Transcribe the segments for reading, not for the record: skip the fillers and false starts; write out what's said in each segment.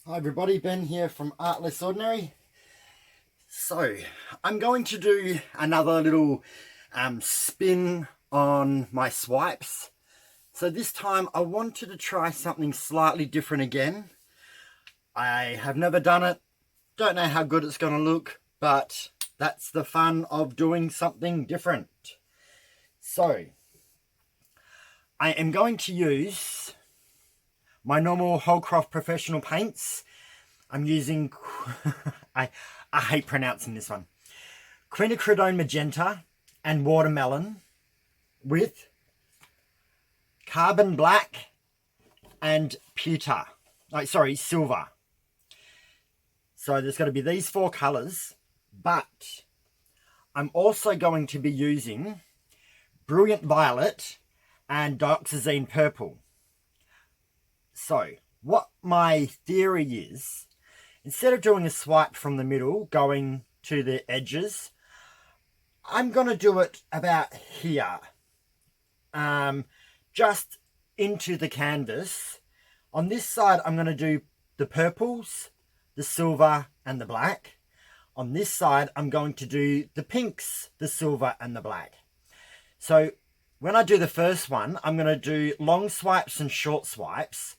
Hi everybody, Ben here from Art Less Ordinary. So, I'm going to do another little spin on my swipes. So this time I wanted to try something slightly different again. I have never done it, don't know how good it's going to look, but that's the fun of doing something different. So, I am going to use my normal holcroft professional paints. I'm using, I hate pronouncing this one, quinacridone magenta and watermelon with carbon black and pewter. Silver. So there's going to be these four colours, but I'm also going to be using brilliant violet and dioxazine purple. So what my theory is, instead of doing a swipe from the middle going to the edges, I'm going to do it about here, just into the canvas. On this side I'm going to do the purples, the silver and the black. On this side I'm going to do the pinks, the silver and the black. So when I do the first one, I'm going to do long swipes and short swipes.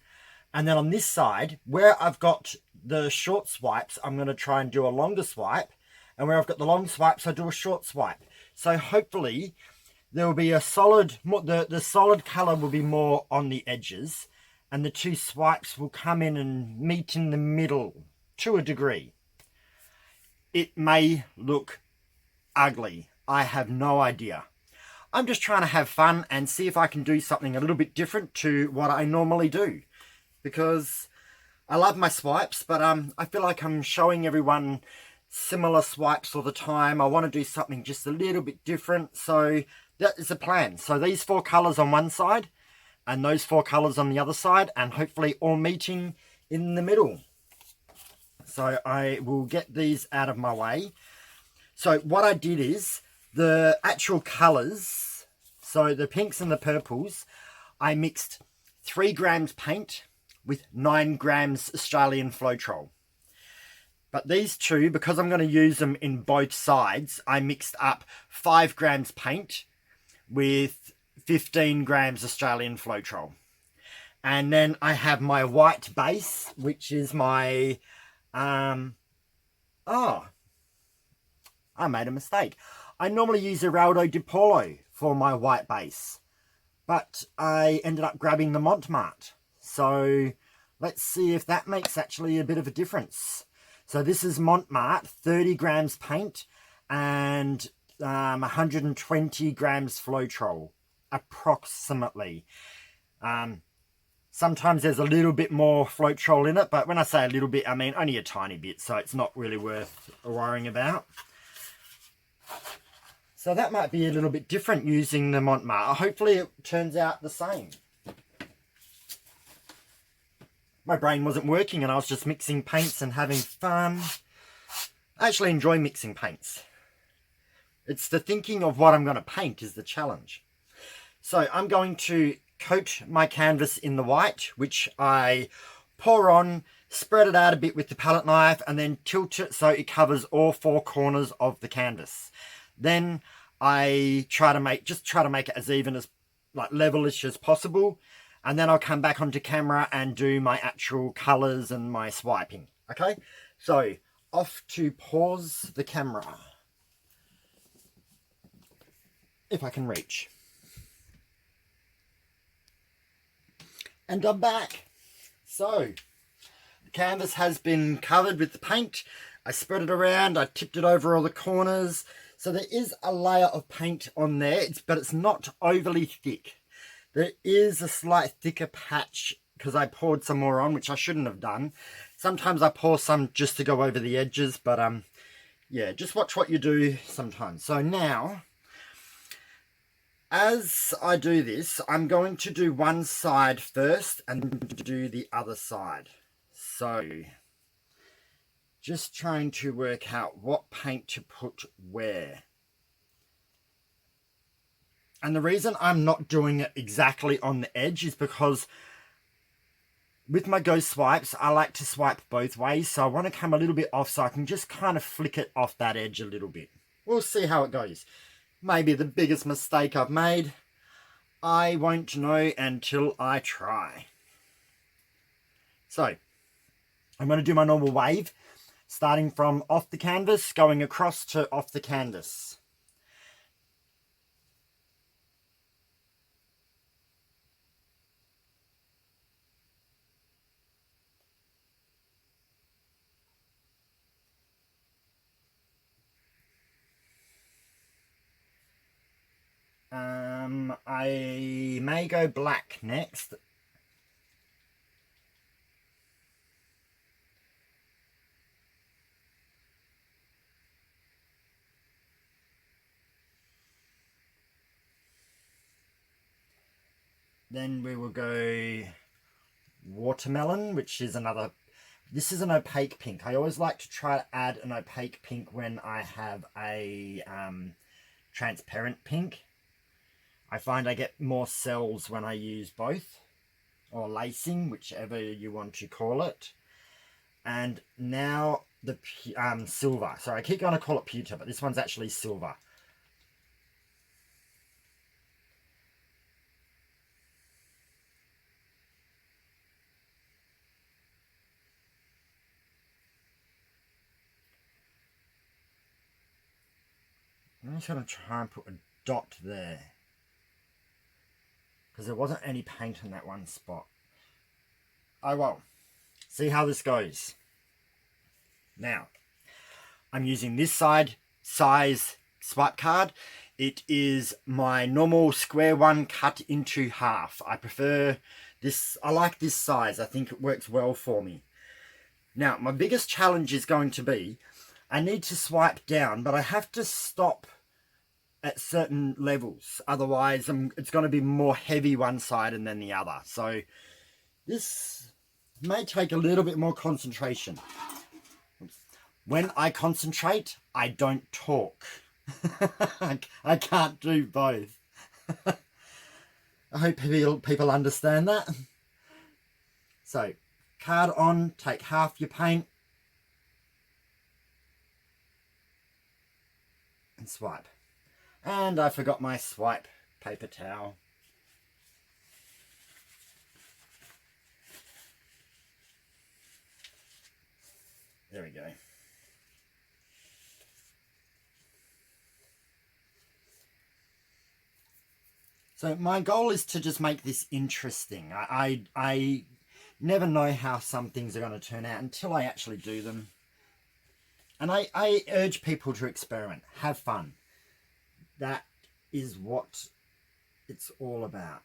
And then on this side, where I've got the short swipes, I'm going to try and do a longer swipe. And where I've got the long swipes, I do a short swipe. So hopefully there will be a solid, the solid colour will be more on the edges. And the two swipes will come in and meet in the middle to a degree. It may look ugly. I have no idea. I'm just trying to have fun and see if I can do something a little bit different to what I normally do. Because I love my swipes, but I feel like I'm showing everyone similar swipes all the time. I want to do something just a little bit different, so that is the plan. So these four colours on one side, and those four colours on the other side, and hopefully all meeting in the middle. So I will get these out of my way. So what I did is, the actual colours, so the pinks and the purples, I mixed 3 grams paint with 9 grams Australian floetrol. But these two, because I'm going to use them in both sides, I mixed up 5 grams paint with 15 grams Australian floetrol. And then I have my white base, which is my, I made a mistake. I normally use Geraldo di Polo for my white base, but I ended up grabbing the Marte. So let's see if that makes actually a bit of a difference. So this is Marte, 30 grams paint and 120 grams floetrol, approximately. Sometimes there's a little bit more floetrol in it, but when I say a little bit, I mean only a tiny bit, so it's not really worth worrying about. So that might be a little bit different using the Mont. Hopefully it turns out the same. My brain wasn't working and I was just mixing paints and having fun. I actually enjoy mixing paints. It's the thinking of what I'm going to paint is the challenge. So I'm going to coat my canvas in the white, which I pour on, spread it out a bit with the palette knife, and then tilt it so it covers all 4 corners of the canvas. Then I try to make it as even as levelish as possible, and then I'll come back onto camera and do my actual colours and my swiping. Okay, so off to pause the camera if I can reach, and I'm back. So the canvas has been covered with the paint. I spread it around, I tipped it over all the corners. So there is a layer of paint on there, but it's not overly thick. There is a slight thicker patch because I poured some more on, which I shouldn't have done. Sometimes I pour some just to go over the edges, but yeah, just watch what you do sometimes. So now, as I do this, I'm going to do one side first and do the other side. So just trying to work out what paint to put where. And the reason I'm not doing it exactly on the edge is because with my Go swipes, I like to swipe both ways, so I want to come a little bit off so I can just kind of flick it off that edge a little bit. We'll see how it goes. Maybe the biggest mistake I've made. I won't know until I try. So, I'm going to do my normal wave, starting from off the canvas, going across to off the canvas. I may go black next. Then we will go watermelon, which is another, this is an opaque pink. I always like to try to add an opaque pink when I have a transparent pink. I find I get more cells when I use both, or lacing, whichever you want to call it. And now the silver. So I keep going to call it pewter, but this one's actually silver. I'm just going to try and put a dot there, because there wasn't any paint in that one spot. Oh well, see how this goes. Now, I'm using this size swipe card. It is my normal square one cut into half. I prefer this, I like this size. I think it works well for me. Now, my biggest challenge is going to be, I need to swipe down, but I have to stop at certain levels. Otherwise, it's going to be more heavy one side and then the other. So this may take a little bit more concentration. When I concentrate, I don't talk. I can't do both. I hope people understand that. So, card on, take half your paint and swipe. And I forgot my swipe paper towel. There we go. So my goal is to just make this interesting. I never know how some things are going to turn out until I actually do them. And I urge people to experiment, have fun. That is what it's all about.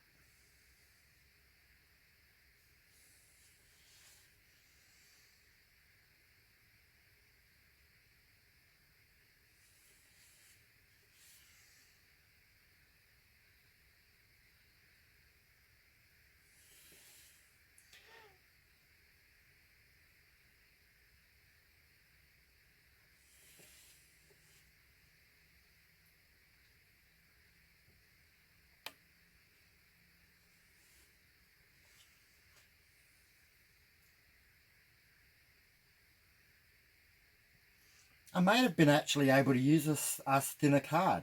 I may have been actually able to use a thinner card.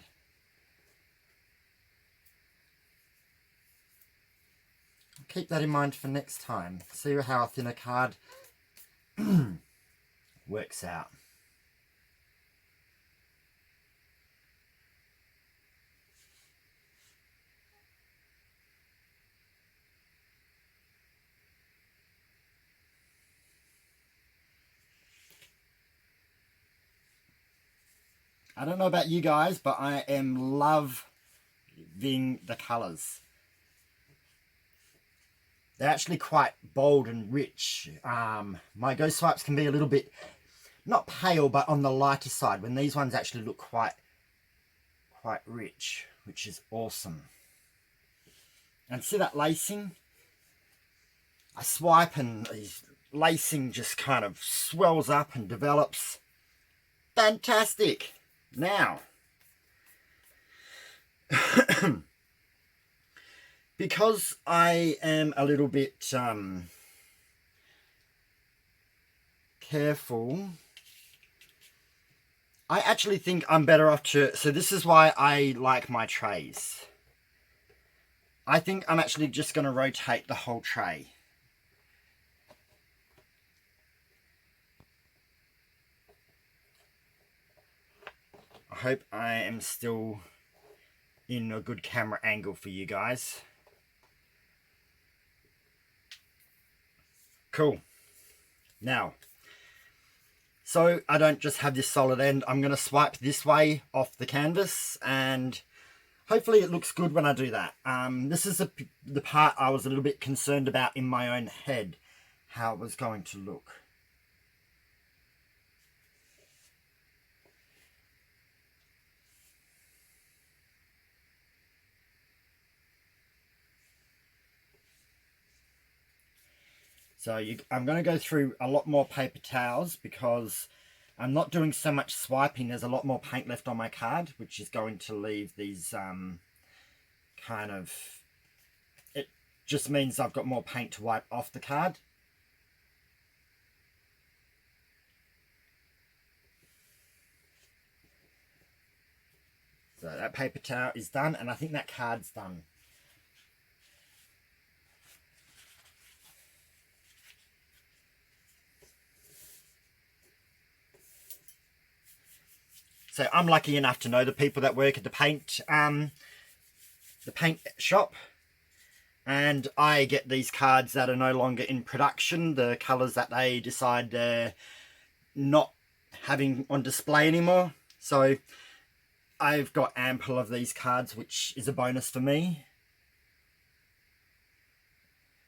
Keep that in mind for next time. See how a thinner card works out. I don't know about you guys, but I am loving the colours. They're actually quite bold and rich. My Go swipes can be a little bit, not pale, but on the lighter side, when these ones actually look quite rich, which is awesome. And see that lacing? I swipe and these lacing just kind of swells up and develops. Fantastic! Now, because I am a little bit careful. I actually think I'm better off to... So this is why I like my trays. I think I'm actually just going to rotate the whole tray. I hope I am still in a good camera angle for you guys. Cool. Now, so I don't just have this solid end, I'm going to swipe this way off the canvas, and hopefully it looks good when I do that. This is the part I was a little bit concerned about in my own head, how it was going to look. So I'm going to go through a lot more paper towels because I'm not doing so much swiping. There's a lot more paint left on my card, which is going to leave these kind of... It just means I've got more paint to wipe off the card. So that paper towel is done, and I think that card's done. So I'm lucky enough to know the people that work at the paint shop, and I get these cards that are no longer in production, the colours that they decide they're not having on display anymore. So I've got ample of these cards, which is a bonus for me.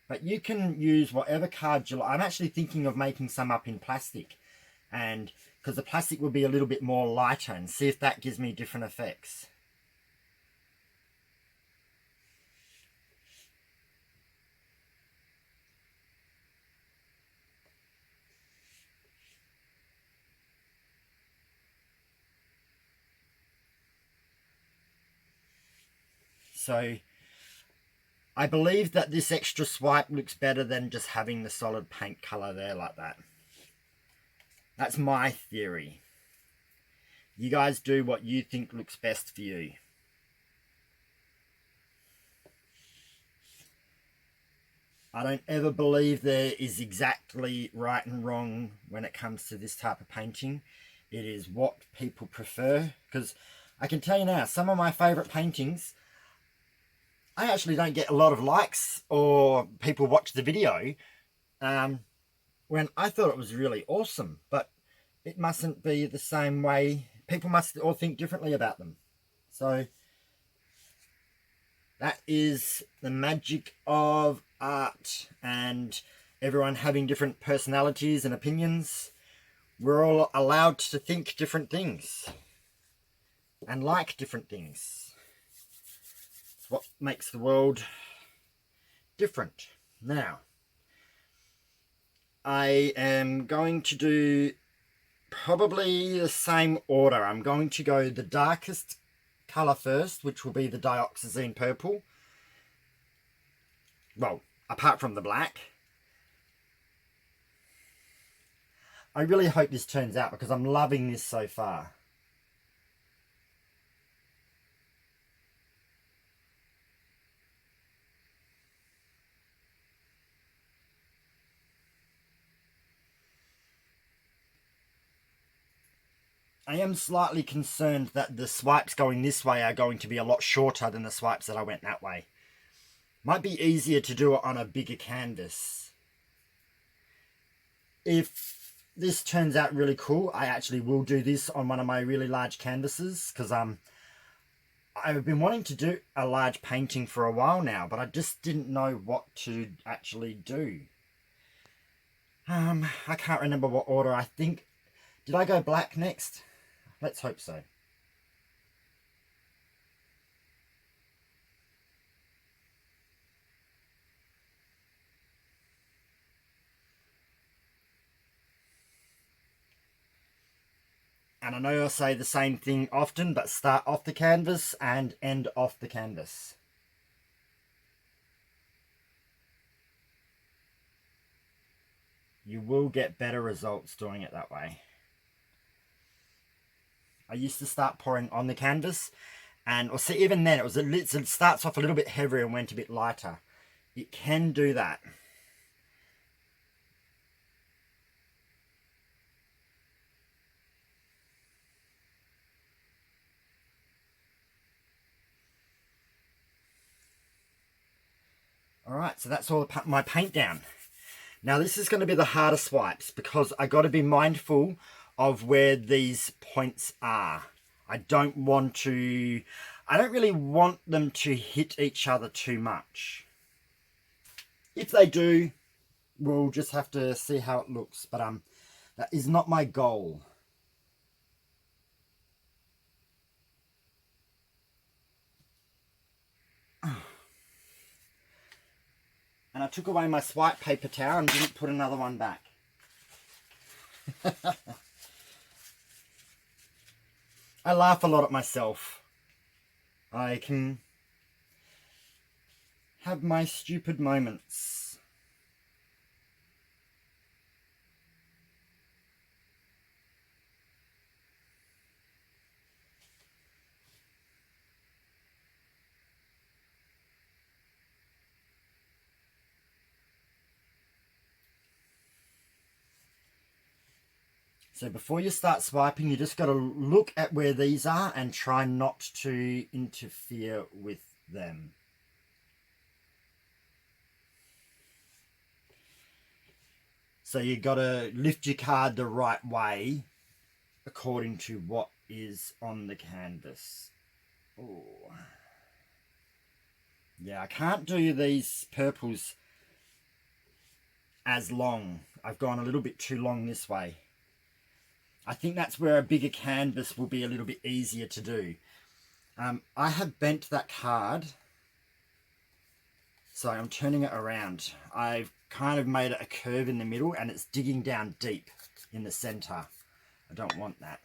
But you can use whatever card you like. I'm actually thinking of making some up in plastic, and because the plastic will be a little bit more lighter, and see if that gives me different effects. So I believe that this extra swipe looks better than just having the solid paint colour there like that. That's my theory. You guys do what you think looks best for you. I don't ever believe there is exactly right and wrong when it comes to this type of painting. It is what people prefer. Because I can tell you now, some of my favourite paintings, I actually don't get a lot of likes or people watch the video when I thought it was really awesome. But it mustn't be the same way. People must all think differently about them. So that is the magic of art, and everyone having different personalities and opinions. We're all allowed to think different things and like different things. It's what makes the world different. Now, I am going to do probably the same order. I'm going to go the darkest colour first, which will be the dioxazine purple. Well, apart from the black. I really hope this turns out because I'm loving this so far. I am slightly concerned that the swipes going this way are going to be a lot shorter than the swipes that I went that way. Might be easier to do it on a bigger canvas. If this turns out really cool, I actually will do this on one of my really large canvases, because I've been wanting to do a large painting for a while now, but I just didn't know what to actually do. I can't remember what order. I think, did I go black next? Let's hope so. And I know I say the same thing often, but start off the canvas and end off the canvas. You will get better results doing it that way. I used to start pouring on the canvas, and or see, even then it starts off a little bit heavier and went a bit lighter. It can do that. All right, so that's all my paint down. Now this is going to be the harder swipes because I got to be mindful of where these points are. I don't really want them to hit each other too much. If they do, we'll just have to see how it looks, but that is not my goal. And I took away my swipe paper towel and didn't put another one back. I laugh a lot at myself. I can have my stupid moments. So before you start swiping, you just got to look at where these are and try not to interfere with them. So you got to lift your card the right way according to what is on the canvas. Oh. Yeah, I can't do these purples as long. I've gone a little bit too long this way. I think that's where a bigger canvas will be a little bit easier to do. I have bent that card. So I'm turning it around. I've kind of made it a curve in the middle and it's digging down deep in the center. I don't want that.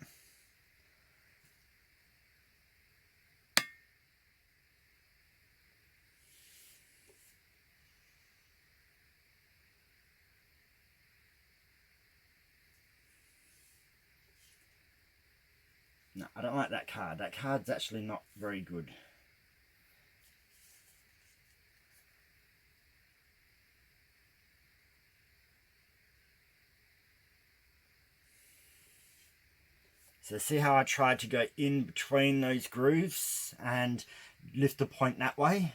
No, I don't like that card. That card's actually not very good. So see how I tried to go in between those grooves and lift the point that way?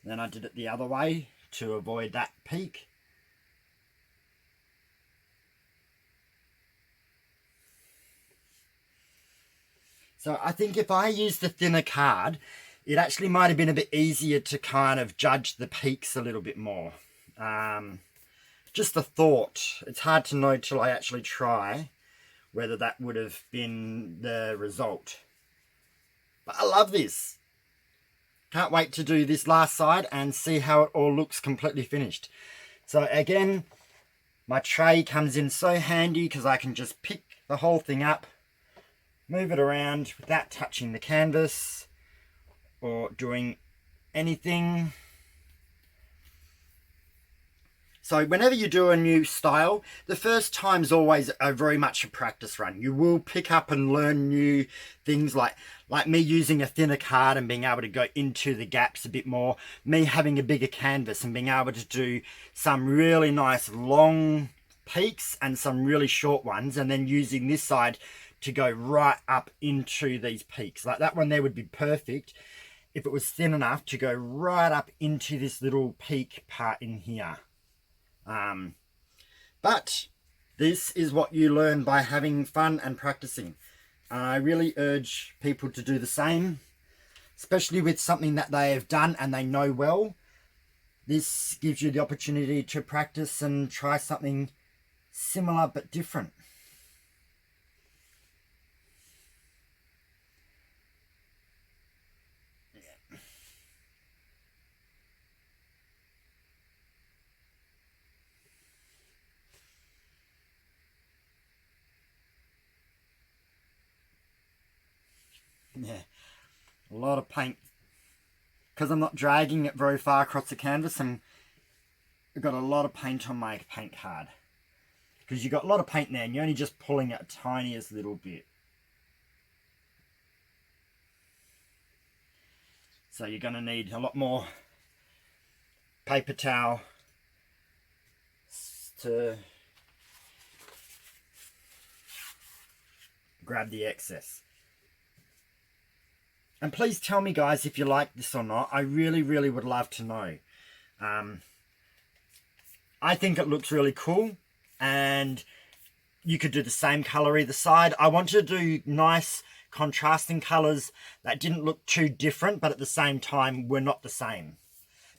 Then I did it the other way to avoid that peak. So I think if I used the thinner card, it actually might have been a bit easier to kind of judge the peaks a little bit more. Just a thought. It's hard to know till I actually try whether that would have been the result. But I love this. Can't wait to do this last side and see how it all looks completely finished. So again, my tray comes in so handy because I can just pick the whole thing up, move it around without touching the canvas or doing anything. So whenever you do a new style, the first time's always very much a practice run. You will pick up and learn new things like me using a thinner card and being able to go into the gaps a bit more. Me having a bigger canvas and being able to do some really nice long peaks and some really short ones. And then using this side to go right up into these peaks. Like that one there would be perfect if it was thin enough to go right up into this little peak part in here. But this is what you learn by having fun and practicing. I really urge people to do the same, especially with something that they have done and they know well. This gives you the opportunity to practice and try something similar but different. Yeah, a lot of paint because I'm not dragging it very far across the canvas, and I've got a lot of paint on my paint card. Because you've got a lot of paint there and you're only just pulling a tiniest little bit. So you're going to need a lot more paper towel to grab the excess. And please tell me, guys, if you like this or not. I really, really would love to know. I think it looks really cool. And you could do the same colour either side. I wanted to do nice contrasting colours that didn't look too different, but at the same time were not the same.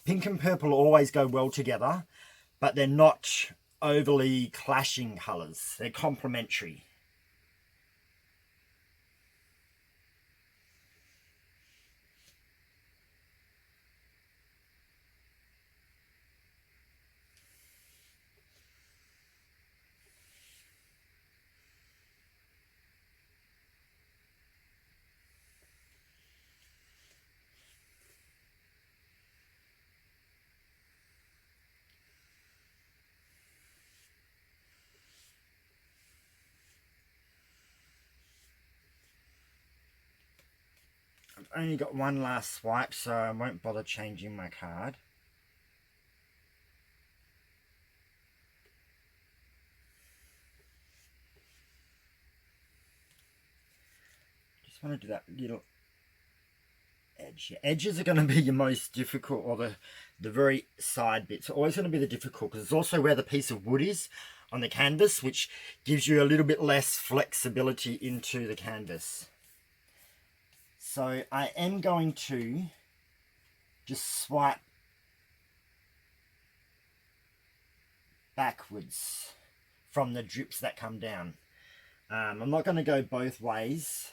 Pink and purple always go well together, but they're not overly clashing colours. They're complementary. I've only got one last swipe, so I won't bother changing my card. Just want to do that little edge. Edges are going to be your most difficult, or the very side bits are always going to be the difficult, because it's also where the piece of wood is on the canvas, which gives you a little bit less flexibility into the canvas. So I am going to just swipe backwards from the drips that come down. I'm not going to go both ways.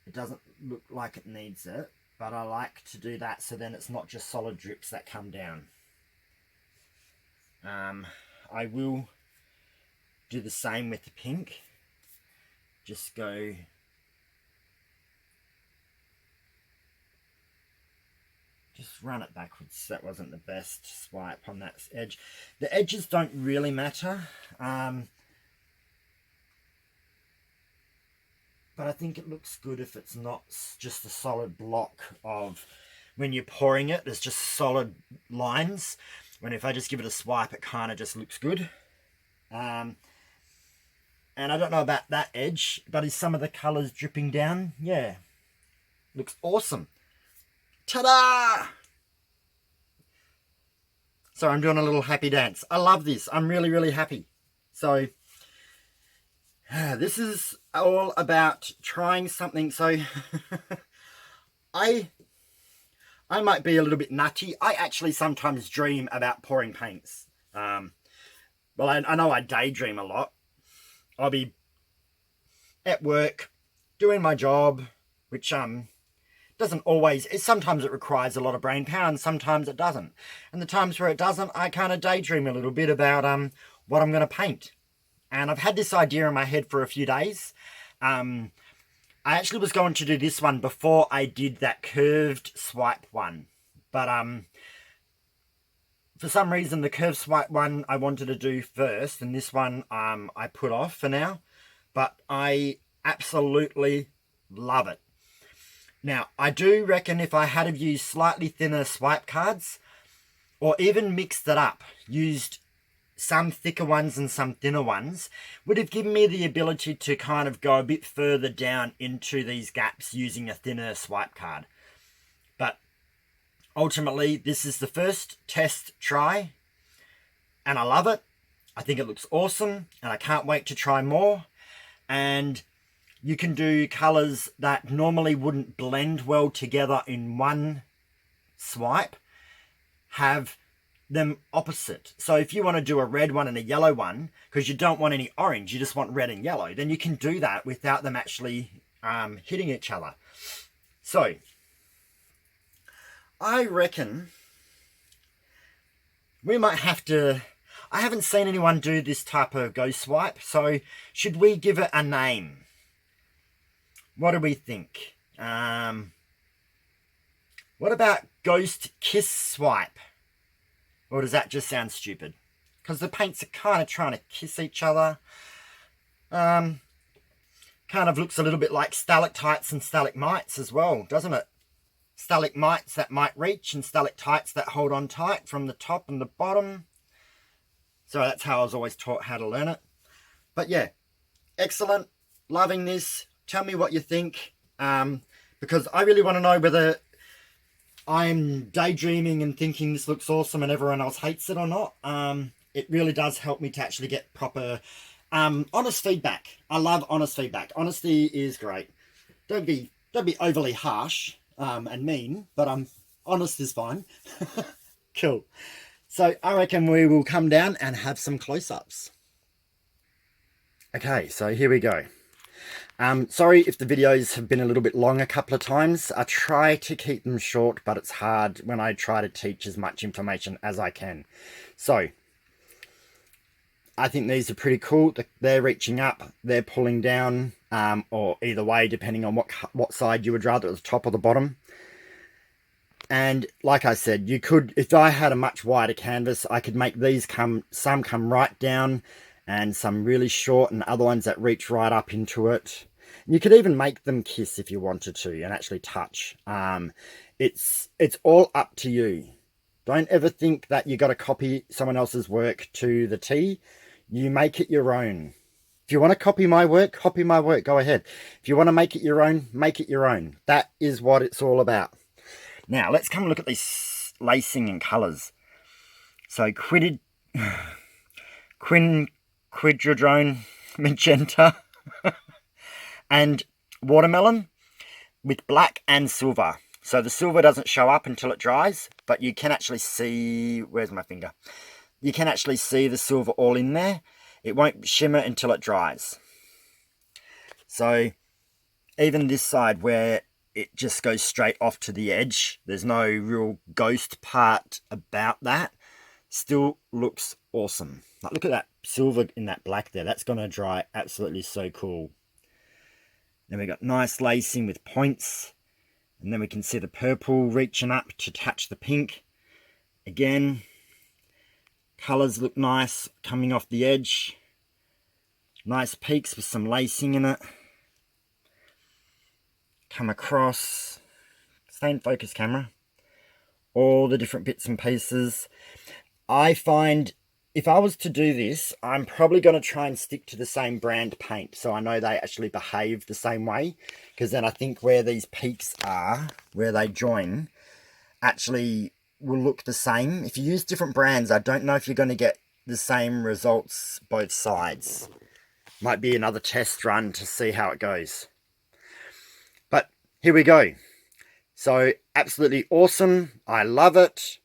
It doesn't look like it needs it, but I like to do that so then it's not just solid drips that come down. I will do the same with the pink. Just go run it backwards. That wasn't the best swipe on that edge. The edges don't really matter, but I think it looks good if it's not just a solid block of, when you're pouring it, there's just solid lines. When if I just give it a swipe, it kind of just looks good. And I don't know about that edge, but is some of the colours dripping down? Yeah, looks awesome. Ta-da! So I'm doing a little happy dance. I love this. I'm really, really happy. So this is all about trying something. So I might be a little bit nutty. I actually sometimes dream about pouring paints. Well, I know I daydream a lot. I'll be at work doing my job, which doesn't always, sometimes it requires a lot of brain power and sometimes it doesn't. And the times where it doesn't, I kind of daydream a little bit about what I'm going to paint. And I've had this idea in my head for a few days. I actually was going to do this one before I did that curved swipe one. But for some reason, the curved swipe one I wanted to do first. And this one I put off for now. But I absolutely love it. Now, I do reckon if I had have used slightly thinner swipe cards, or even mixed it up, used some thicker ones and some thinner ones, would have given me the ability to kind of go a bit further down into these gaps using a thinner swipe card. But ultimately, this is the first test try, and I love it. I think it looks awesome, and I can't wait to try more. And you can do colours that normally wouldn't blend well together in one swipe, have them opposite. So if you want to do a red one and a yellow one, because you don't want any orange, you just want red and yellow, then you can do that without them actually hitting each other. So I reckon we might have to, I haven't seen anyone do this type of ghost swipe, so should we give it a name? What do we think? I What about ghost kiss swipe? Or does that just sound stupid? Because the paints are kind of trying to kiss each other. Kind of looks a little bit like stalactites and stalagmites as well, doesn't it? Stalagmites that might reach and stalactites that hold on tight from the top and the bottom. So that's how I was always taught how to learn it. But yeah, excellent. Loving this. Tell me what you think. Because I really want to know whether I'm daydreaming and thinking this looks awesome and everyone else hates it or not. It really does help me to actually get proper honest feedback. I love honest feedback. Honesty is great. Don't be overly harsh and mean, but honest is fine. Cool. So I reckon we will come down and have some close-ups. Okay, so here we go. Sorry if the videos have been a little bit long a couple of times. I try to keep them short, but it's hard when I try to teach as much information as I can. So I think these are pretty cool. They're reaching up, they're pulling down, or either way, depending on what side you would rather, at the top or the bottom. And like I said, you could, if I had a much wider canvas, I could make these some come right down and some really short and other ones that reach right up into it. You could even make them kiss if you wanted to and actually touch. It's all up to you. Don't ever think that you got to copy someone else's work to the T. You make it your own. If you want to copy my work, go ahead. If you want to make it your own, make it your own. That is what it's all about. Now, let's come and look at these lacing and colours. So, quinacridone, magenta, and watermelon with black and silver. So the silver doesn't show up until it dries, but you can actually see, where's my finger? You can actually see the silver all in there. It won't shimmer until it dries. So even this side where it just goes straight off to the edge, there's no real ghost part about that, still looks awesome. Like, look at that silver in that black there. That's going to dry absolutely so cool. Then we got nice lacing with points. And then we can see the purple reaching up to touch the pink. Again, colours look nice coming off the edge. Nice peaks with some lacing in it. Come across, stay in focus, camera, all the different bits and pieces. I find if I was to do this, I'm probably going to try and stick to the same brand paint, so I know they actually behave the same way, because then I think where these peaks are, where they join, actually will look the same. If you use different brands, I don't know if you're going to get the same results both sides. Might be another test run to see how it goes. But here we go. So absolutely awesome. I love it.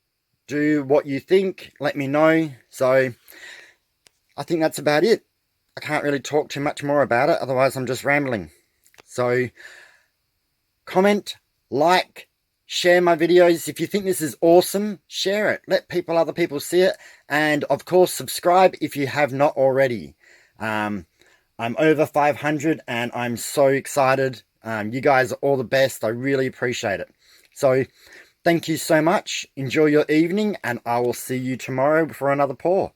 Do what you think. Let me know. So I think that's about it. I can't really talk too much more about it. Otherwise I'm just rambling. So comment, like, share my videos. If you think this is awesome, share it. Let other people see it. And of course, subscribe if you have not already. I'm over 500 and I'm so excited. You guys are all the best. I really appreciate it. So thank you so much. Enjoy your evening and I will see you tomorrow for another pour.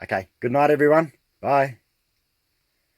Okay, good night everyone. Bye.